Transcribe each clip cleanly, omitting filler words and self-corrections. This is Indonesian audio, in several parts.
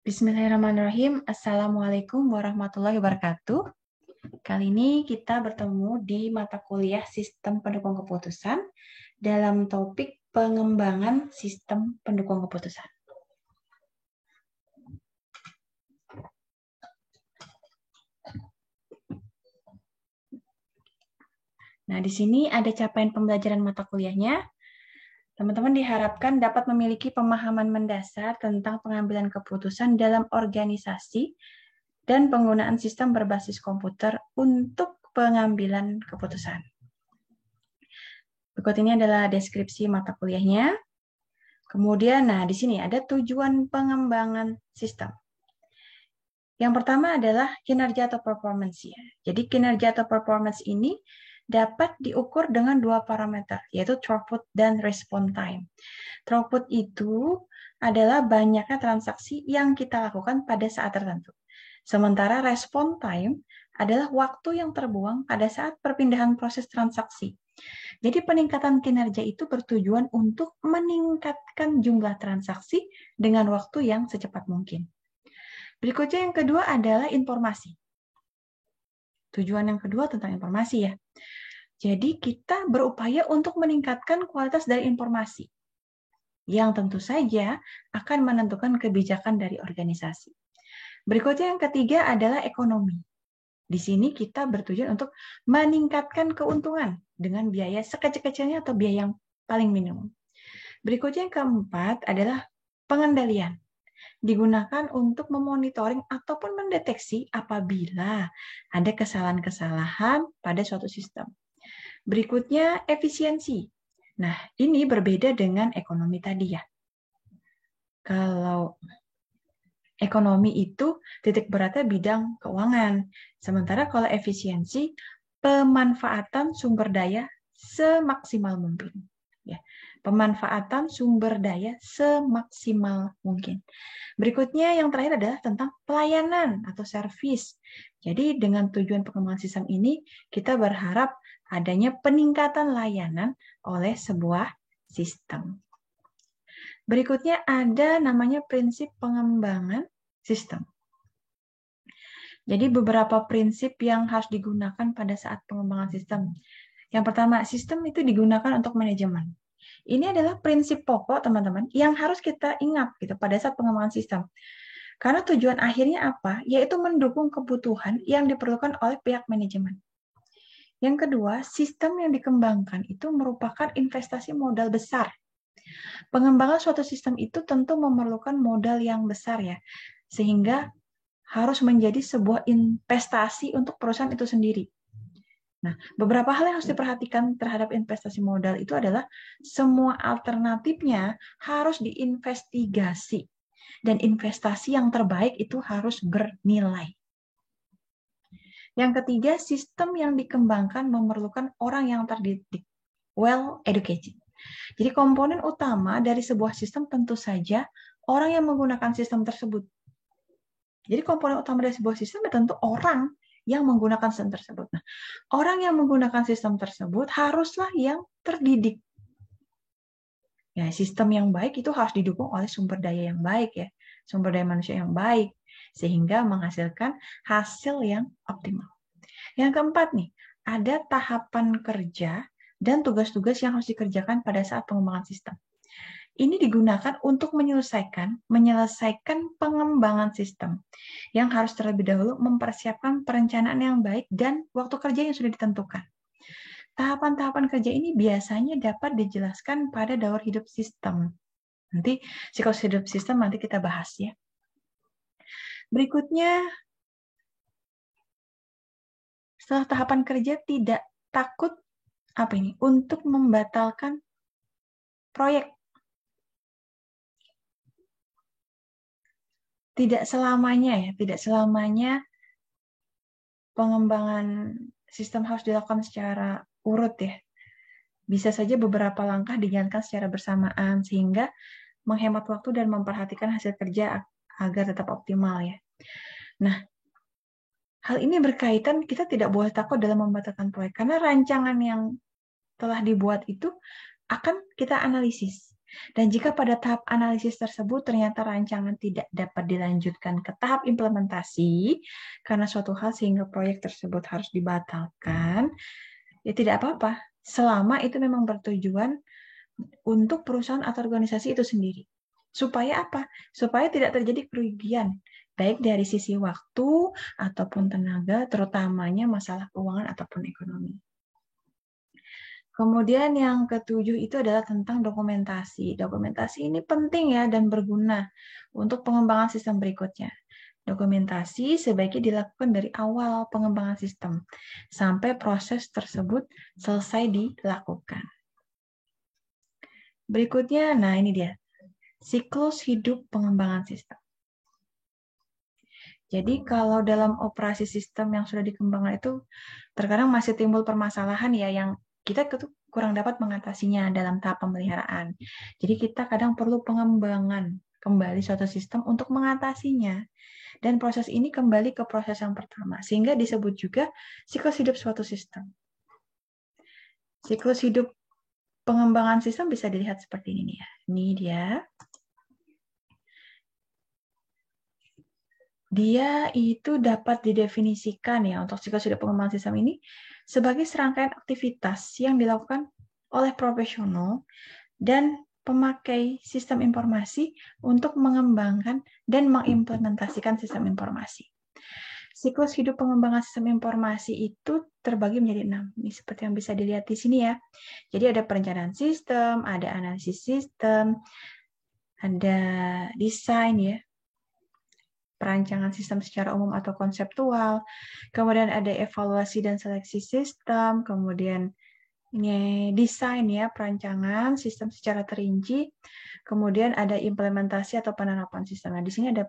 Bismillahirrahmanirrahim. Assalamualaikum warahmatullahi wabarakatuh. Kali ini kita bertemu di mata kuliah Sistem Pendukung Keputusan dalam topik pengembangan sistem pendukung keputusan. Nah, di sini ada capaian pembelajaran mata kuliahnya. Teman-teman diharapkan dapat memiliki pemahaman mendasar tentang pengambilan keputusan dalam organisasi dan penggunaan sistem berbasis komputer untuk pengambilan keputusan. Berikut ini adalah deskripsi mata kuliahnya. Kemudian, di sini ada tujuan pengembangan sistem. Yang pertama adalah kinerja atau performance ya. Jadi kinerja atau performance ini dapat diukur dengan dua parameter, yaitu throughput dan response time. Throughput itu adalah banyaknya transaksi yang kita lakukan pada saat tertentu. Sementara response time adalah waktu yang terbuang pada saat perpindahan proses transaksi. Jadi peningkatan kinerja itu bertujuan untuk meningkatkan jumlah transaksi dengan waktu yang secepat mungkin. Berikutnya yang kedua adalah informasi. Tujuan yang kedua tentang informasi ya. Jadi kita berupaya untuk meningkatkan kualitas dari informasi yang tentu saja akan menentukan kebijakan dari organisasi. Berikutnya yang ketiga adalah ekonomi. Di sini kita bertujuan untuk meningkatkan keuntungan dengan biaya sekecil-kecilnya atau biaya yang paling minimum. Berikutnya yang keempat adalah pengendalian. Digunakan untuk memonitoring ataupun mendeteksi apabila ada kesalahan-kesalahan pada suatu sistem. Berikutnya efisiensi. Nah, ini berbeda dengan ekonomi tadi ya. Kalau ekonomi itu titik beratnya bidang keuangan. Sementara kalau efisiensi, pemanfaatan sumber daya semaksimal mungkin. Ya, pemanfaatan sumber daya semaksimal mungkin. Berikutnya yang terakhir adalah tentang pelayanan atau servis. Jadi dengan tujuan pengembangan sistem ini, kita berharap adanya peningkatan layanan oleh sebuah sistem. Berikutnya ada namanya prinsip pengembangan sistem. Jadi beberapa prinsip yang harus digunakan pada saat pengembangan sistem. Yang pertama, sistem itu digunakan untuk manajemen. Ini adalah prinsip pokok teman-teman yang harus kita ingat gitu pada saat pengembangan sistem. Karena tujuan akhirnya apa? Yaitu mendukung kebutuhan yang diperlukan oleh pihak manajemen. Yang kedua, sistem yang dikembangkan itu merupakan investasi modal besar. Pengembangan suatu sistem itu tentu memerlukan modal yang besar ya, sehingga harus menjadi sebuah investasi untuk perusahaan itu sendiri. Nah, beberapa hal yang harus diperhatikan terhadap investasi modal itu adalah semua alternatifnya harus diinvestigasi. Dan investasi yang terbaik itu harus bernilai. Yang ketiga, sistem yang dikembangkan memerlukan orang yang terdidik, well educated. Jadi komponen utama dari sebuah sistem tentu saja orang yang menggunakan sistem tersebut. Jadi komponen utama dari sebuah sistem tentu orang yang menggunakan sistem tersebut. Nah, orang yang menggunakan sistem tersebut haruslah yang terdidik. Ya, sistem yang baik itu harus didukung oleh sumber daya yang baik ya, sumber daya manusia yang baik, sehingga menghasilkan hasil yang optimal. Yang keempat nih, ada tahapan kerja dan tugas-tugas yang harus dikerjakan pada saat pengembangan sistem. Ini digunakan untuk menyelesaikan pengembangan sistem yang harus terlebih dahulu mempersiapkan perencanaan yang baik dan waktu kerja yang sudah ditentukan. Tahapan-tahapan kerja ini biasanya dapat dijelaskan pada daur hidup sistem. Nanti siklus hidup sistem nanti kita bahas ya. Berikutnya, setelah tahapan kerja tidak takut untuk membatalkan proyek. Tidak selamanya pengembangan sistem harus dilakukan secara urut ya. Bisa saja beberapa langkah dijalankan secara bersamaan sehingga menghemat waktu dan memperhatikan hasil kerja agar tetap optimal ya. Nah, hal ini berkaitan kita tidak boleh takut dalam membatalkan proyek karena rancangan yang telah dibuat itu akan kita analisis. Dan jika pada tahap analisis tersebut ternyata rancangan tidak dapat dilanjutkan ke tahap implementasi karena suatu hal sehingga proyek tersebut harus dibatalkan, ya tidak apa-apa, selama itu memang bertujuan untuk perusahaan atau organisasi itu sendiri. Supaya apa? Supaya tidak terjadi kerugian, baik dari sisi waktu ataupun tenaga, terutamanya masalah keuangan ataupun ekonomi. Kemudian yang ketujuh itu adalah tentang dokumentasi. Dokumentasi ini penting ya dan berguna untuk pengembangan sistem berikutnya. Dokumentasi sebaiknya dilakukan dari awal pengembangan sistem sampai proses tersebut selesai dilakukan. Berikutnya, nah ini dia, siklus hidup pengembangan sistem. Jadi kalau dalam operasi sistem yang sudah dikembangkan itu terkadang masih timbul permasalahan ya yang kita kurang dapat mengatasinya dalam tahap pemeliharaan. Jadi kita kadang perlu pengembangan kembali suatu sistem untuk mengatasinya. Dan proses ini kembali ke proses yang pertama, sehingga disebut juga siklus hidup suatu sistem. Siklus hidup pengembangan sistem bisa dilihat seperti ini ya. Ini dia. Dia itu dapat didefinisikan ya untuk siklus hidup pengembangan sistem ini sebagai serangkaian aktivitas yang dilakukan oleh profesional dan pemakai sistem informasi untuk mengembangkan dan mengimplementasikan sistem informasi. Siklus hidup pengembangan sistem informasi itu terbagi menjadi 6. Ini seperti yang bisa dilihat di sini ya. Jadi ada perencanaan sistem, ada analisis sistem, ada desain ya, perancangan sistem secara umum atau konseptual, kemudian ada evaluasi dan seleksi sistem, kemudian ini desain ya, perancangan sistem secara terinci, kemudian ada implementasi atau penerapan sistem. Nah, di sini ada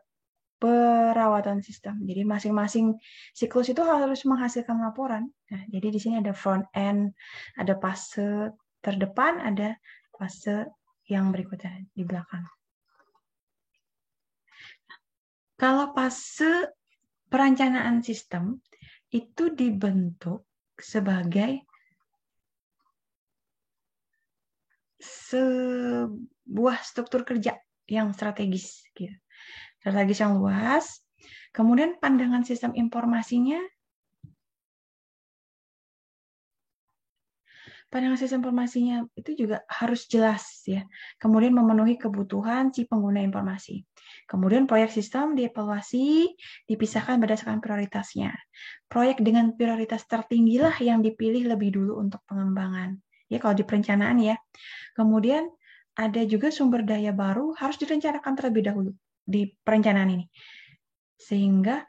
perawatan sistem. Jadi masing-masing siklus itu harus menghasilkan laporan. Nah, jadi di sini ada front end, ada fase terdepan, ada fase yang berikutnya di belakang. Kalau fase perencanaan sistem itu dibentuk sebagai sebuah struktur kerja yang strategis, gitu. Strategis yang luas. Kemudian pandangan sistem informasinya, itu juga harus jelas ya. Kemudian memenuhi kebutuhan si pengguna informasi. Kemudian proyek sistem dievaluasi, dipisahkan berdasarkan prioritasnya. Proyek dengan prioritas tertinggilah yang dipilih lebih dulu untuk pengembangan. Ya kalau di perencanaan ya. Kemudian ada juga sumber daya baru harus direncanakan terlebih dahulu di perencanaan ini. Sehingga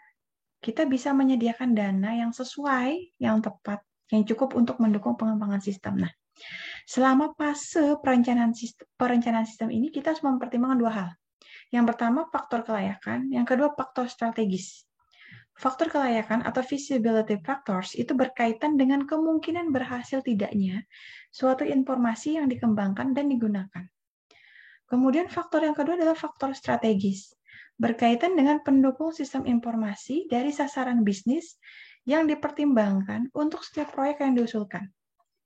kita bisa menyediakan dana yang sesuai, yang tepat, yang cukup untuk mendukung pengembangan sistem. Nah, selama fase perencanaan sistem ini kita harus mempertimbangkan dua hal. Yang pertama, faktor kelayakan. Yang kedua, faktor strategis. Faktor kelayakan atau feasibility factors itu berkaitan dengan kemungkinan berhasil tidaknya suatu informasi yang dikembangkan dan digunakan. Kemudian faktor yang kedua adalah faktor strategis, berkaitan dengan pendukung sistem informasi dari sasaran bisnis yang dipertimbangkan untuk setiap proyek yang diusulkan.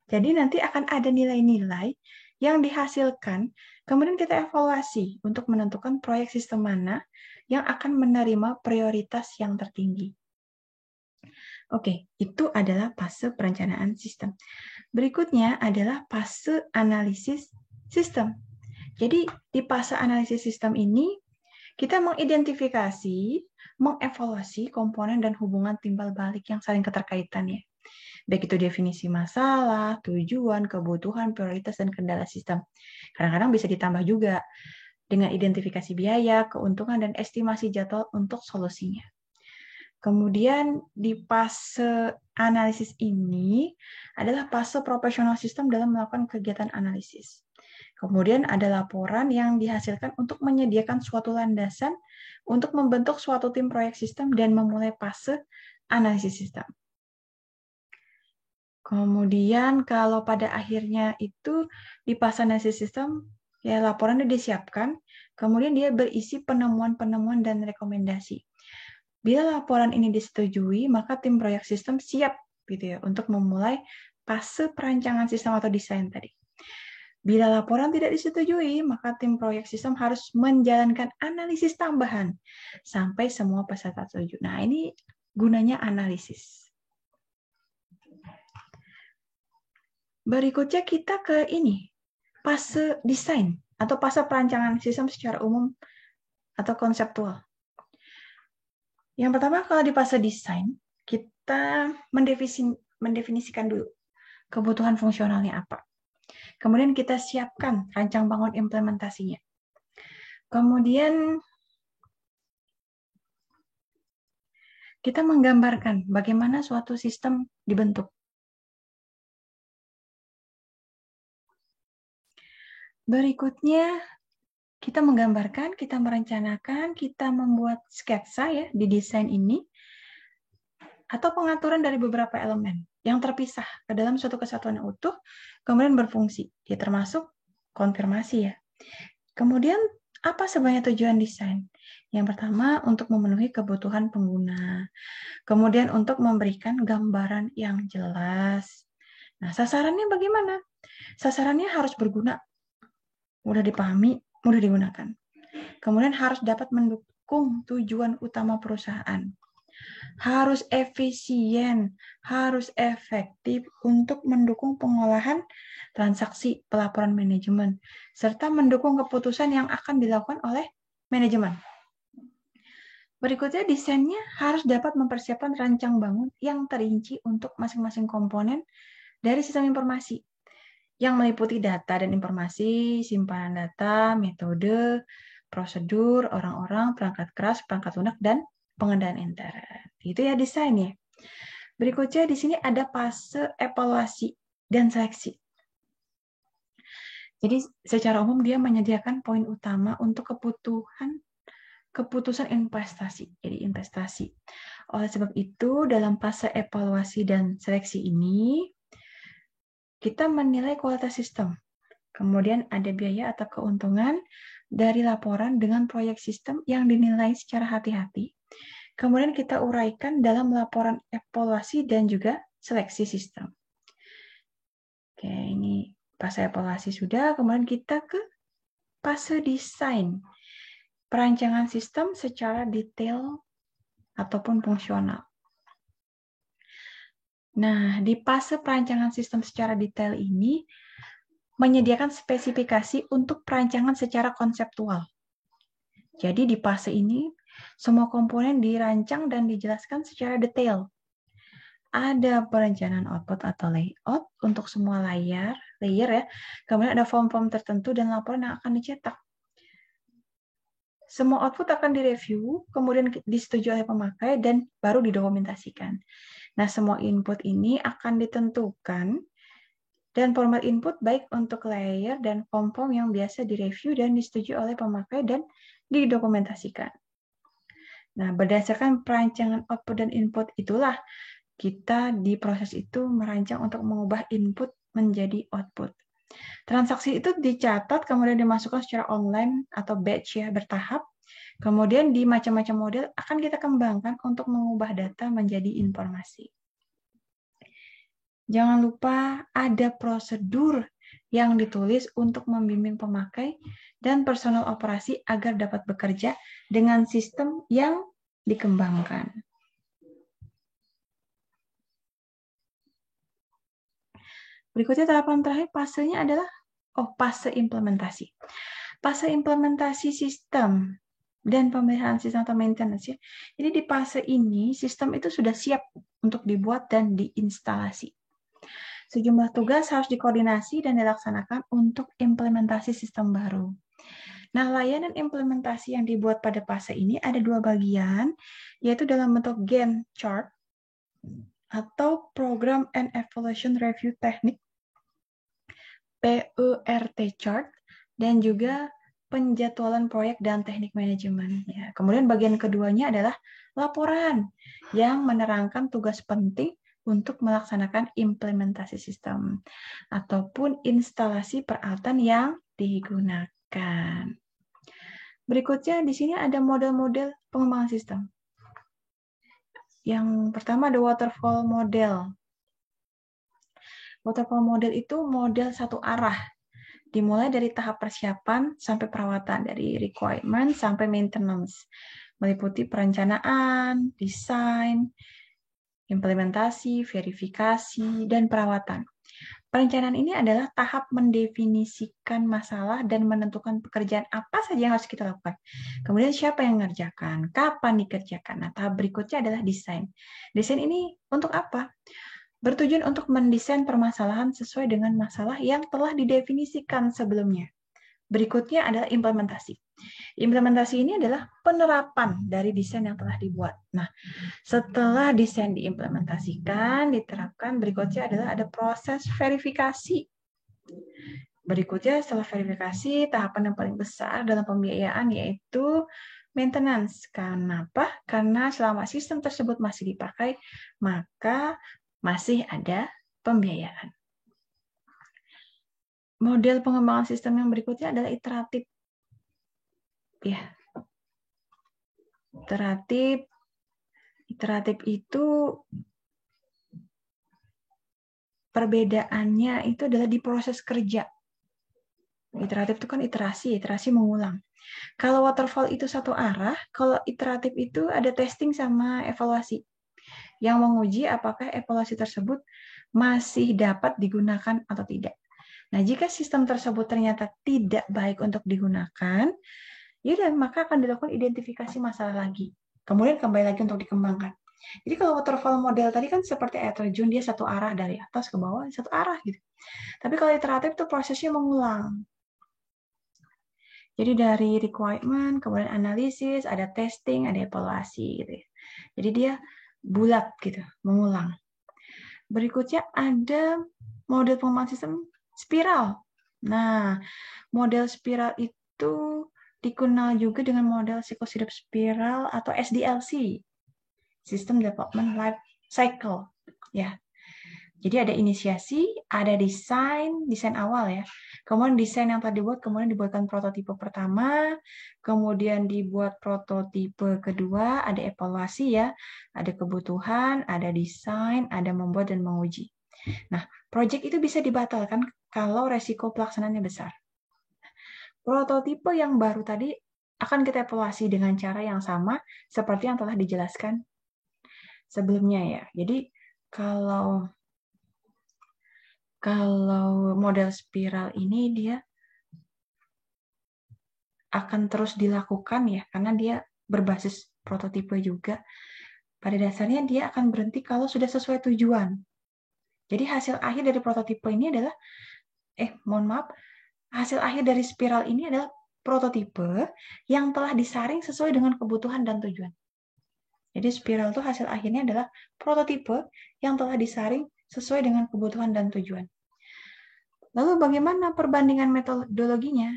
Jadi nanti akan ada nilai-nilai yang dihasilkan, kemudian kita evaluasi untuk menentukan proyek sistem mana yang akan menerima prioritas yang tertinggi. Oke, itu adalah fase perencanaan sistem. Berikutnya adalah fase analisis sistem. Jadi di fase analisis sistem ini, kita mengidentifikasi, mengevaluasi komponen dan hubungan timbal balik yang saling keterkaitan ya. Baik itu definisi masalah, tujuan, kebutuhan, prioritas, dan kendala sistem. Kadang-kadang bisa ditambah juga dengan identifikasi biaya, keuntungan, dan estimasi jadwal untuk solusinya. Kemudian di fase analisis ini adalah fase profesional sistem dalam melakukan kegiatan analisis. Kemudian ada laporan yang dihasilkan untuk menyediakan suatu landasan untuk membentuk suatu tim proyek sistem dan memulai fase analisis sistem. Kemudian kalau pada akhirnya itu di fase analisis sistem, ya laporannya disiapkan, kemudian dia berisi penemuan-penemuan dan rekomendasi. Bila laporan ini disetujui, maka tim proyek sistem siap gitu ya untuk memulai fase perancangan sistem atau desain tadi. Bila laporan tidak disetujui, maka tim proyek sistem harus menjalankan analisis tambahan sampai semua peserta setuju. Nah, ini gunanya analisis. Berikutnya kita ke ini, fase desain atau fase perancangan sistem secara umum atau konseptual. Yang pertama, kalau di fase desain, kita mendefinisikan dulu kebutuhan fungsionalnya apa. Kemudian kita siapkan rancang bangun implementasinya. Kemudian kita menggambarkan bagaimana suatu sistem dibentuk. Berikutnya, kita menggambarkan, kita merencanakan, kita membuat sketsa ya di desain ini, atau pengaturan dari beberapa elemen yang terpisah ke dalam suatu kesatuan yang utuh, kemudian berfungsi. Ya, termasuk konfirmasi ya. Kemudian, apa sebenarnya tujuan desain? Yang pertama, untuk memenuhi kebutuhan pengguna. Kemudian, untuk memberikan gambaran yang jelas. Nah, sasarannya bagaimana? Sasarannya harus berguna, mudah dipahami, mudah digunakan. Kemudian harus dapat mendukung tujuan utama perusahaan. Harus efisien, harus efektif untuk mendukung pengolahan transaksi pelaporan manajemen, serta mendukung keputusan yang akan dilakukan oleh manajemen. Berikutnya, desainnya harus dapat mempersiapkan rancang bangun yang terinci untuk masing-masing komponen dari sistem informasi, yang meliputi data dan informasi, simpanan data, metode, prosedur, orang-orang, perangkat keras, perangkat lunak, dan pengendalian internet. Itu ya desainnya. Berikutnya di sini ada fase evaluasi dan seleksi. Jadi secara umum dia menyediakan poin utama untuk keputusan investasi. Jadi investasi. Oleh sebab itu dalam fase evaluasi dan seleksi ini kita menilai kualitas sistem. Kemudian ada biaya atau keuntungan dari laporan dengan proyek sistem yang dinilai secara hati-hati. Kemudian kita uraikan dalam laporan evaluasi dan juga seleksi sistem. Oke, ini fase evaluasi sudah. Kemudian kita ke fase desain. Perancangan sistem secara detail ataupun fungsional. Nah, di fase perancangan sistem secara detail ini menyediakan spesifikasi untuk perancangan secara konseptual. Jadi di fase ini, semua komponen dirancang dan dijelaskan secara detail. Ada perencanaan output atau layout untuk semua layer ya. Kemudian ada form-form tertentu dan laporan yang akan dicetak. Semua output akan direview, kemudian disetujui oleh pemakai dan baru didokumentasikan. Nah, semua input ini akan ditentukan dan format input baik untuk layer dan form-form yang biasa direview dan disetujui oleh pemakai dan didokumentasikan. Nah, berdasarkan perancangan output dan input itulah kita di proses itu merancang untuk mengubah input menjadi output. Transaksi itu dicatat, kemudian dimasukkan secara online atau batch ya, bertahap. Kemudian di macam-macam model akan kita kembangkan untuk mengubah data menjadi informasi. Jangan lupa ada prosedur yang ditulis untuk membimbing pemakai dan personel operasi agar dapat bekerja dengan sistem yang dikembangkan. Berikutnya tahapan terakhir fasenya adalah fase implementasi. Fase implementasi sistem dan pemeliharaan sistem atau maintenance ya. Jadi di fase ini sistem itu sudah siap untuk dibuat dan diinstalasi. Sejumlah tugas harus dikoordinasi dan dilaksanakan untuk implementasi sistem baru. Nah, layanan implementasi yang dibuat pada fase ini ada dua bagian, yaitu dalam bentuk Gantt chart atau Program and Evaluation Review Technique, PERT chart, dan juga penjadwalan proyek dan teknik manajemen. Ya, kemudian bagian keduanya adalah laporan yang menerangkan tugas penting untuk melaksanakan implementasi sistem ataupun instalasi peralatan yang digunakan. Berikutnya di sini ada model-model pengembangan sistem. Yang pertama ada waterfall model. Waterfall model itu model satu arah dimulai dari tahap persiapan sampai perawatan, dari requirement sampai maintenance, meliputi perencanaan, desain, implementasi, verifikasi, dan perawatan. Perencanaan ini adalah tahap mendefinisikan masalah dan menentukan pekerjaan apa saja yang harus kita lakukan. Kemudian siapa yang mengerjakan, kapan dikerjakan. Nah, tahap berikutnya adalah desain. Desain ini untuk apa? Bertujuan untuk mendesain permasalahan sesuai dengan masalah yang telah didefinisikan sebelumnya. Berikutnya adalah implementasi. Implementasi ini adalah penerapan dari desain yang telah dibuat. Nah, setelah desain diimplementasikan, diterapkan, berikutnya adalah ada proses verifikasi. Berikutnya setelah verifikasi, tahapan yang paling besar dalam pembiayaan yaitu maintenance. Kenapa? Karena selama sistem tersebut masih dipakai, maka masih ada pembiayaan. Model pengembangan sistem yang berikutnya adalah iteratif. Ya. Iteratif itu perbedaannya itu adalah di proses kerja. Iteratif itu kan iterasi mengulang. Kalau waterfall itu satu arah, kalau iteratif itu ada testing sama evaluasi. Yang menguji apakah evaluasi tersebut masih dapat digunakan atau tidak. Nah, jika sistem tersebut ternyata tidak baik untuk digunakan, ya maka akan dilakukan identifikasi masalah lagi. Kemudian kembali lagi untuk dikembangkan. Jadi kalau waterfall model tadi kan seperti air terjun, dia satu arah dari atas ke bawah, satu arah gitu. Tapi kalau iteratif itu prosesnya mengulang. Jadi dari requirement, kemudian analisis, ada testing, ada evaluasi gitu ya. Jadi dia bulat gitu, mengulang. Berikutnya ada model pengembangan sistem spiral. Nah, model spiral itu dikenal juga dengan model siklus hidup spiral atau SDLC, System Development Life Cycle. Ya, jadi ada inisiasi, ada desain awal ya. Kemudian desain yang tadi dibuat, kemudian dibuatkan prototipe pertama, kemudian dibuat prototipe kedua, ada evaluasi ya, ada kebutuhan, ada desain, ada membuat dan menguji. Nah, proyek itu bisa dibatalkan kalau resiko pelaksanaannya besar. Prototipe yang baru tadi akan kita evaluasi dengan cara yang sama seperti yang telah dijelaskan sebelumnya ya. Jadi kalau model spiral ini dia akan terus dilakukan ya, karena dia berbasis prototipe juga. Pada dasarnya dia akan berhenti kalau sudah sesuai tujuan. Jadi hasil akhir dari prototipe ini adalah, hasil akhir dari spiral ini adalah prototipe yang telah disaring sesuai dengan kebutuhan dan tujuan. Jadi spiral itu hasil akhirnya adalah prototipe yang telah disaring sesuai dengan kebutuhan dan tujuan. Lalu bagaimana perbandingan metodologinya?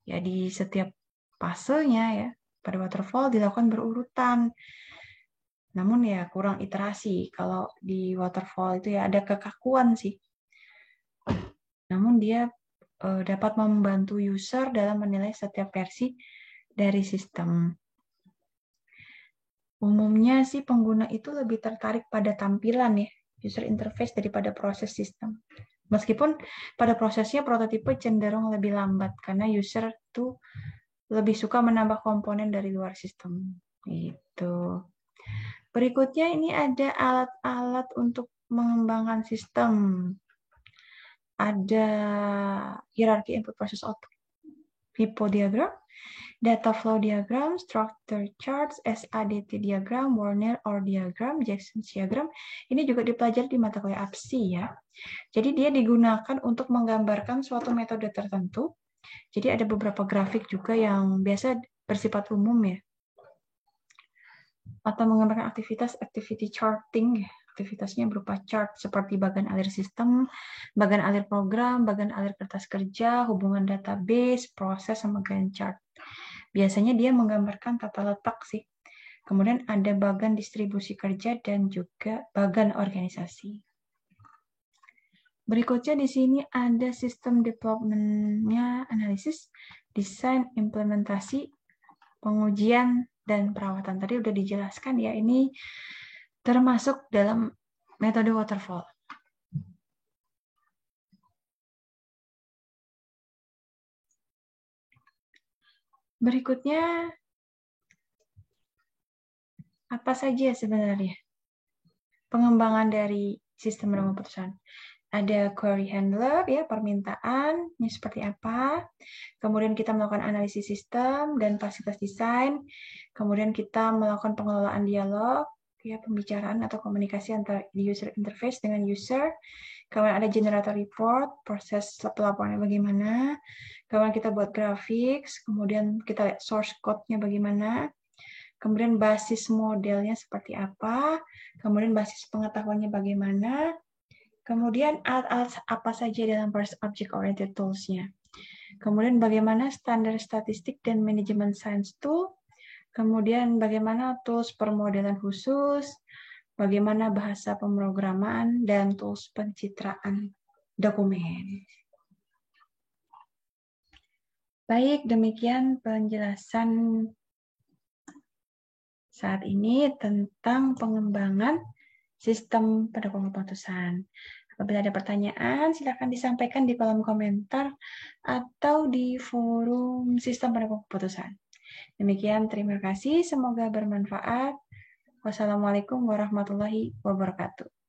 Ya di setiap fasenya ya, pada waterfall dilakukan berurutan. Namun ya kurang iterasi. Kalau di waterfall itu ya ada kekakuan sih. Namun dia dapat membantu user dalam menilai setiap versi dari sistem. Umumnya sih pengguna itu lebih tertarik pada tampilan ya, user interface daripada proses sistem. Meskipun pada prosesnya prototipe cenderung lebih lambat karena user tuh lebih suka menambah komponen dari luar sistem. Gitu. Berikutnya ini ada alat-alat untuk mengembangkan sistem. Ada hierarki input process output, HIPPO diagram, data flow diagram, structure charts, SADT diagram, Werner OR diagram, Jackson diagram. Ini juga dipelajari di mata kuliah APSI ya. Jadi dia digunakan untuk menggambarkan suatu metode tertentu. Jadi ada beberapa grafik juga yang biasa bersifat umum ya. Atau menggambarkan activity charting. Aktivitasnya berupa chart seperti bagan alir sistem, bagan alir program, bagan alir kertas kerja, hubungan database, proses, sama Gantt chart. Biasanya dia menggambarkan tata letak sih. Kemudian ada bagan distribusi kerja dan juga bagan organisasi. Berikutnya di sini ada sistem development-nya, analisis, desain, implementasi, pengujian, dan perawatan. Tadi udah dijelaskan ya, ini termasuk dalam metode waterfall. Berikutnya, apa saja sebenarnya pengembangan dari sistem penanggulangan keputusan? Ada query handler, ya, permintaannya seperti apa. Kemudian kita melakukan analisis sistem dan fasilitas desain. Kemudian kita melakukan pengelolaan dialog, ya, pembicaraan atau komunikasi antara user interface dengan user. Kemudian ada generator report, proses pelaporannya bagaimana. Kemudian kita buat grafik, kemudian kita lihat source code-nya bagaimana. Kemudian basis modelnya seperti apa. Kemudian basis pengetahuannya bagaimana. Kemudian alat-alat apa saja dalam proses object-oriented tools-nya. Kemudian bagaimana standar statistik dan manajemen science tool. Kemudian bagaimana tools permodelan khusus. Bagaimana bahasa pemrograman dan tools pencitraan dokumen. Baik, demikian penjelasan saat ini tentang pengembangan sistem pendukung keputusan. Apabila ada pertanyaan, silakan disampaikan di kolom komentar atau di forum sistem pendukung keputusan. Demikian, terima kasih. Semoga bermanfaat. Wassalamualaikum warahmatullahi wabarakatuh.